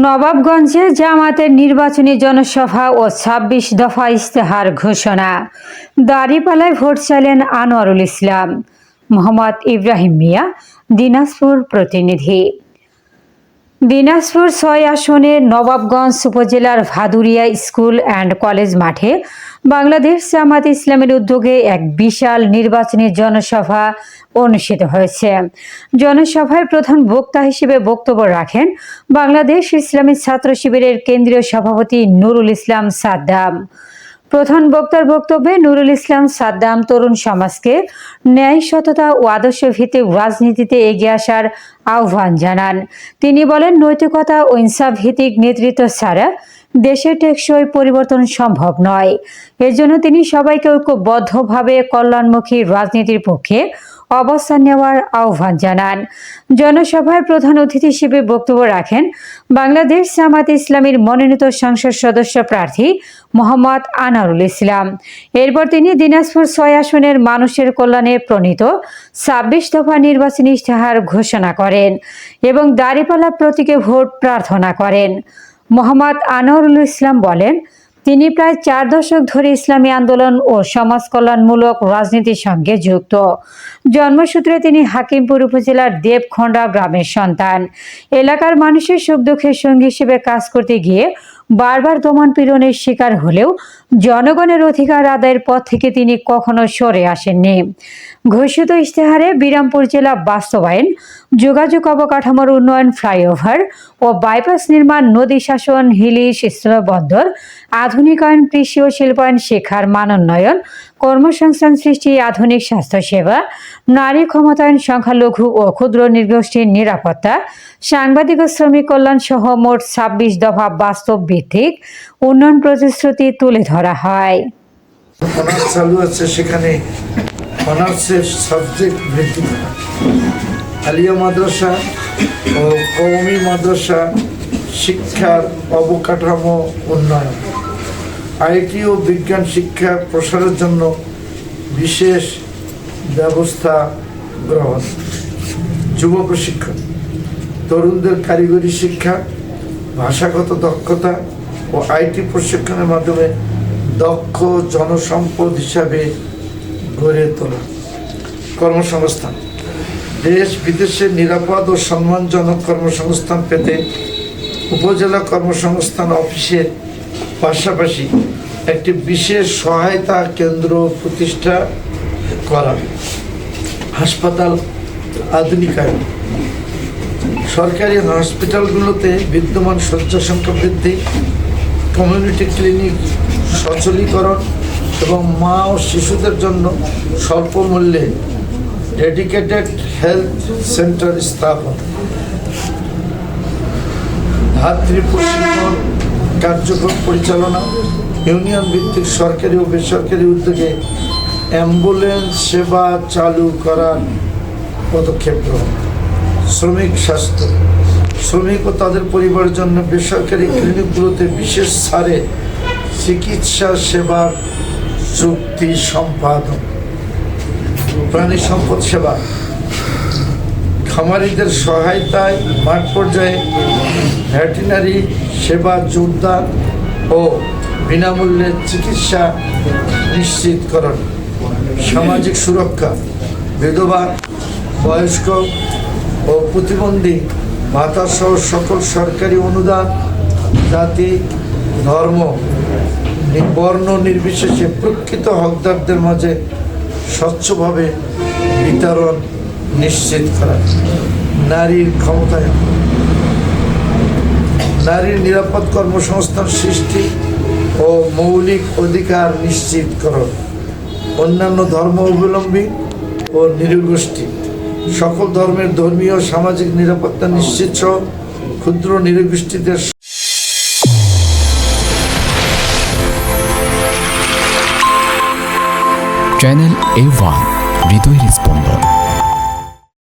নবাবগঞ্জে জামাতের নির্বাচনী জনসভা ও ২৬ দফা ইশতেহার ঘোষণা। দাঁড়িপাল্লায় ভোট চাইলেন আনোয়ারুল ইসলাম। মোহাম্মদ ইব্রাহিম মিয়া, দিনাজপুর প্রতিনিধি। দিনাজপুর ৬ আসনের নবাবগঞ্জ উপজেলার ভাদুরিয়া স্কুল অ্যান্ড কলেজ মাঠে বাংলাদেশ জামাত ইসলামের উদ্যোগে এক বিশাল নির্বাচনী জনসভা অনুষ্ঠিত হয়েছে। জনসভায় প্রধান বক্তা হিসেবে বক্তব্য রাখেন বাংলাদেশ ইসলামী ছাত্র শিবিরের কেন্দ্রীয় সভাপতি নুরুল ইসলাম সাদ্দাম। প্রধান বক্তার বক্তব্যে নুরুল ইসলাম সাদ্দাম তরুণ সমাজকে ন্যায়, সততা ও আদর্শ ভিত্তিক রাজনীতিতে এগিয়ে আসার আহ্বান জানান। তিনি বলেন, নৈতিকতা ও ইনসাফ ভিত্তিক নেতৃত্ব ছাড়া দেশে টেকসই পরিবর্তন সম্ভব নয়। এজন্য তিনি সবাইকে ঐক্যবদ্ধভাবে কল্যাণমুখী রাজনীতির পক্ষে অবস্থান নেওয়ার আহ্বান জানান। জনসভায় প্রধান অতিথি হিসেবে বক্তব্য রাখেন বাংলাদেশ জামাত ইসলামীর মনোনীত সংসদ সদস্য প্রার্থী মোহাম্মদ আনোয়ারুল ইসলাম। এরপর তিনি দিনাজপুর ৬ আসনের মানুষের কল্যাণে প্রণীত ২৬ দফা নির্বাচনী ইশতেহার ঘোষণা করেন এবং দাঁড়িপাল্লা প্রতীকে ভোট প্রার্থনা করেন। মোহাম্মদ আনোয়ারুল ইসলাম বলেন, তিনি প্রায় ৪ দশক ধরে ইসলামী আন্দোলন ও সমাজ কল্যাণমূলক রাজনীতির সঙ্গে যুক্ত। জন্মসূত্রে তিনি হাকিমপুর উপজেলার দেবখন্ডা গ্রামের সন্তান। এলাকার মানুষের সুখ দুঃখের সঙ্গী হিসেবে কাজ করতে গিয়ে বারবার দমন পীড়নের শিকার হলেও জনগণের অধিকার আদায়ের পথ থেকে তিনি কখনো সরে আসেননি। ঘোষিত ইশতেহারে বিরামপুর জেলা বাস্তবায়ন, যোগাযোগ অবকাঠামোর উন্নয়ন, ফ্লাইওভার ও বাইপাস নির্মাণ, নদী শাসন, হিলিশ স্থলবন্দর আধুনিকায়ন, কৃষি ও শিল্পায়ন, শিক্ষার মানোন্নয়ন, কর্মসংস্থান সৃষ্টি, আধুনিক স্বাস্থ্যসেবা, নারী ক্ষমতায়ন, সংখ্যালঘু ও ক্ষুদ্র নৃগোষ্ঠীর নিরাপত্তা, সাংবাদিক ও শ্রমিক কল্যাণ সহ মোট ২৬ দফা বাস্তব ভিত্তিক উন্নয়ন প্রতিশ্রুতি তুলে ধরা হয়। চালু আছে, সেখানে অনার্সের সাবজেক্ট বৃদ্ধি করা, আলিয়া মাদ্রাসা ও কওমি মাদ্রাসা শিক্ষার অবকাঠামো উন্নয়ন, আইটি ও বিজ্ঞান শিক্ষা প্রসারের জন্য বিশেষ ব্যবস্থা গ্রহণ, যুব প্রশিক্ষণ, তরুণদের কারিগরি শিক্ষা, ভাষাগত দক্ষতা ও আইটি প্রশিক্ষণের মাধ্যমে দক্ষ জনসম্পদ হিসাবে গড়ে তোলা, কর্মসংস্থান, দেশ বিদেশে নিরাপদ ও সম্মানজনক কর্মসংস্থান পেতে উপজেলা কর্মসংস্থান অফিসের পাশাপাশি একটি বিশেষ সহায়তা কেন্দ্র প্রতিষ্ঠা করা, হাসপাতাল আধুনিকায়ন, সরকারি হসপিটালগুলোতে বিদ্যমান শয্যা সংখ্যা বৃদ্ধি, কমিউনিটি ক্লিনিক সচলীকরণ এবং মা ও শিশুদের জন্য স্বল্প মূল্যে ডেডিকেটেড হেলথ সেন্টার স্থাপন, ধাত্রী প্রশিক্ষণ কার্যক্রম পরিচালনা, ইউনিয়ন ভিত্তিক সরকারি ও বেসরকারি উদ্যোগে অ্যাম্বুলেন্স সেবা চালু করার পদক্ষেপ গ্রহণ, শ্রমিক স্বাস্থ্য, শ্রমিক ও তাদের পরিবারের জন্য বেসরকারি ক্লিনিকগুলোতে বিশেষ ছাড়ে চিকিৎসা সেবার চুক্তি সম্পাদন, প্রাণী সম্পদ সেবা, খামারিদের সহায়তায় মাঠ পর্যায়ে ভেটেরিনারি সেবা জোরদার ও বিনামূল্যে চিকিৎসা নিশ্চিতকরণ, সামাজিক সুরক্ষা, বিধবা, বয়স্ক ও প্রতিবন্ধী ভাতা সহ সকল সরকারি অনুদান জাতি, ধর্ম, বর্ণ নির্বিশেষে প্রকৃত হকদারদের মাঝে স্বচ্ছভাবে বিতরণ নিশ্চিত করা, নারীর ক্ষমতায়ন, নারীর নিরাপদ কর্মসংস্থান সৃষ্টি ও মৌলিক অধিকার নিশ্চিতকরণ, অন্যান্য ধর্ম অবলম্বী ও নৃগোষ্ঠী সকল ধর্মের ধর্মীয় ও সামাজিক নিরাপত্তা নিশ্চিত সহ ক্ষুদ্র নৃগোষ্ঠীদের চ্যানেল A1 হৃদয়ের স্পন্দন।